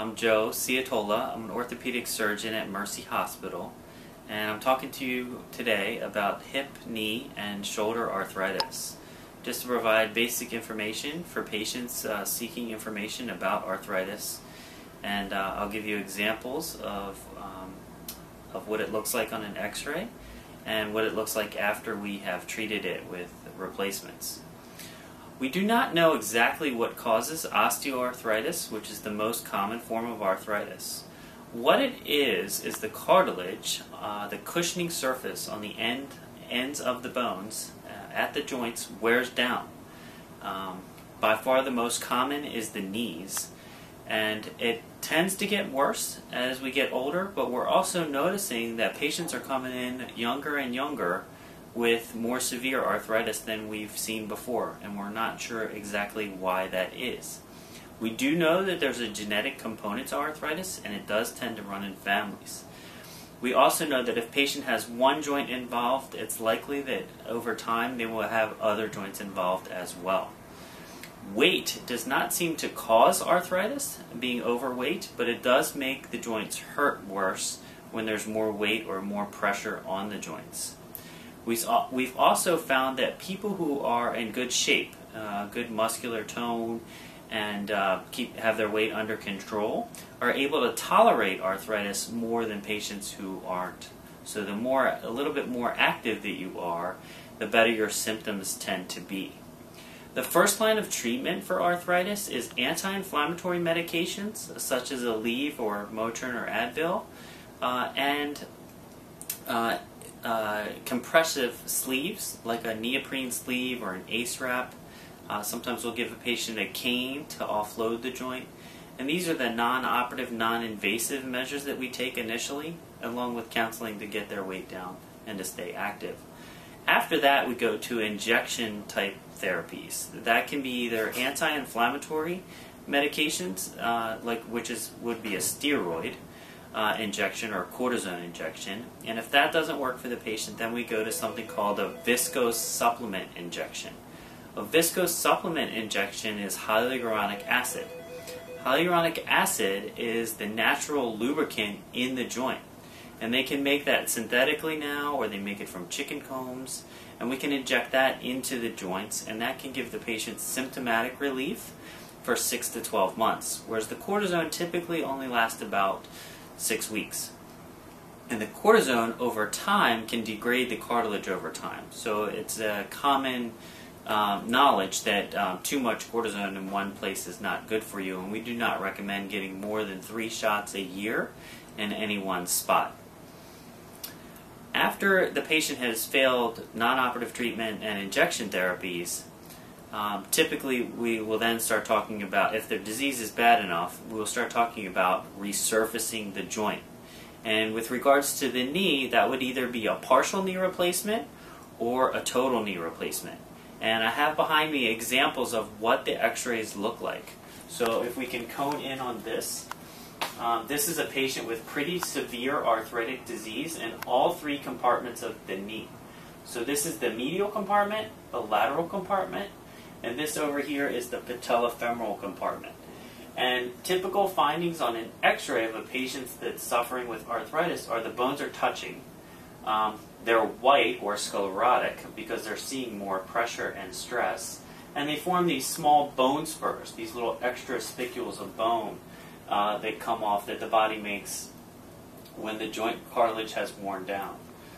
I'm Joe Ciotola. I'm an orthopedic surgeon at Mercy Hospital, and I'm talking to you today about hip, knee, and shoulder arthritis, just to provide basic information for patients seeking information about arthritis. And I'll give you examples of what it looks like on an x-ray and what it looks like after we have treated it with replacements. We do not know exactly what causes osteoarthritis, which is the most common form of arthritis. What it is the cartilage, the cushioning surface on the ends of the bones at the joints wears down. By far the most common is the knees, and it tends to get worse as we get older, but we're also noticing that patients are coming in younger and younger with more severe arthritis than we've seen before, and we're not sure exactly why that is. We do know that there's a genetic component to arthritis, and it does tend to run in families. We also know that if a patient has one joint involved, it's likely that over time they will have other joints involved as well. Weight does not seem to cause arthritis, being overweight, but it does make the joints hurt worse when there's more weight or more pressure on the joints. We've also found that people who are in good shape, good muscular tone, and have their weight under control are able to tolerate arthritis more than patients who aren't. So a little bit more active that you are, the better your symptoms tend to be. The first line of treatment for arthritis is anti-inflammatory medications such as Aleve or Motrin or Advil, and compressive sleeves like a neoprene sleeve or an ACE wrap. Sometimes we'll give a patient a cane to offload the joint. And these are the non-operative, non-invasive measures that we take initially, along with counseling to get their weight down and to stay active. After that, we go to injection type therapies. That can be either anti-inflammatory medications, would be a steroid injection or cortisone injection. And if that doesn't work for the patient, then we go to something called a viscose supplement injection. A viscose supplement injection is hyaluronic acid. Hyaluronic acid is the natural lubricant in the joint. And they can make that synthetically now, or they make it from chicken combs, and we can inject that into the joints, and that can give the patient symptomatic relief for 6 to 12 months, whereas the cortisone typically only lasts about 6 weeks. And the cortisone over time can degrade the cartilage over time. So it's a common knowledge that too much cortisone in one place is not good for you, and we do not recommend getting more than 3 shots a year in any one spot. After the patient has failed non-operative treatment and injection therapies, typically we will then start talking about, if their disease is bad enough, we will start talking about resurfacing the joint. And with regards to the knee, that would either be a partial knee replacement or a total knee replacement. And I have behind me examples of what the x-rays look like. So if we can cone in on this. This is a patient with pretty severe arthritic disease in all 3 compartments of the knee. So this is the medial compartment, the lateral compartment, and this over here is the patellofemoral compartment. And typical findings on an x-ray of a patient that's suffering with arthritis are the bones are touching. They're white or sclerotic because they're seeing more pressure and stress. And they form these small bone spurs, these little extra spicules of bone that come off that the body makes when the joint cartilage has worn down.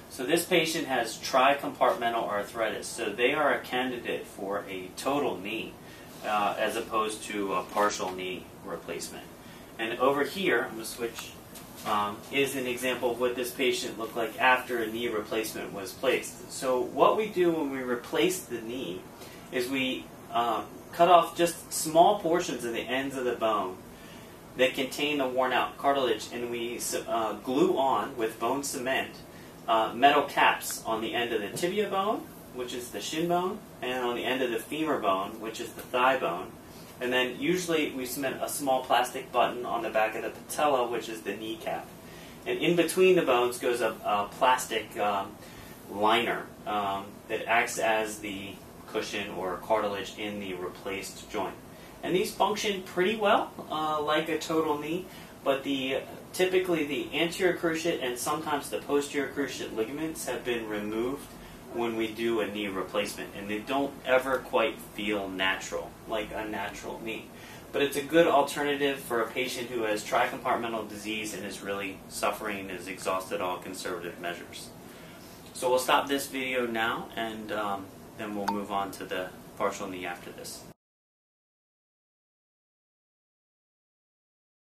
So this patient has tricompartmental arthritis, so they are a candidate for a total knee as opposed to a partial knee replacement. And over here, I'm going to switch, is an example of what this patient looked like after a knee replacement was placed. So what we do when we replace the knee is we cut off just small portions of the ends of the bone that contain the worn out cartilage, and we glue on with bone cement metal caps on the end of the tibia bone, which is the shin bone, and on the end of the femur bone, which is the thigh bone. And then usually we cement a small plastic button on the back of the patella, which is the kneecap. And in between the bones goes a plastic liner that acts as the cushion or cartilage in the replaced joint. And and these function pretty well, like a total knee, but typically the anterior cruciate and sometimes the posterior cruciate ligaments have been removed when we do a knee replacement, and they don't ever quite feel natural, like a natural knee. But it's a good alternative for a patient who has tricompartmental disease and is really suffering and has exhausted all conservative measures. So we'll stop this video now, and then we'll move on to the partial knee after this.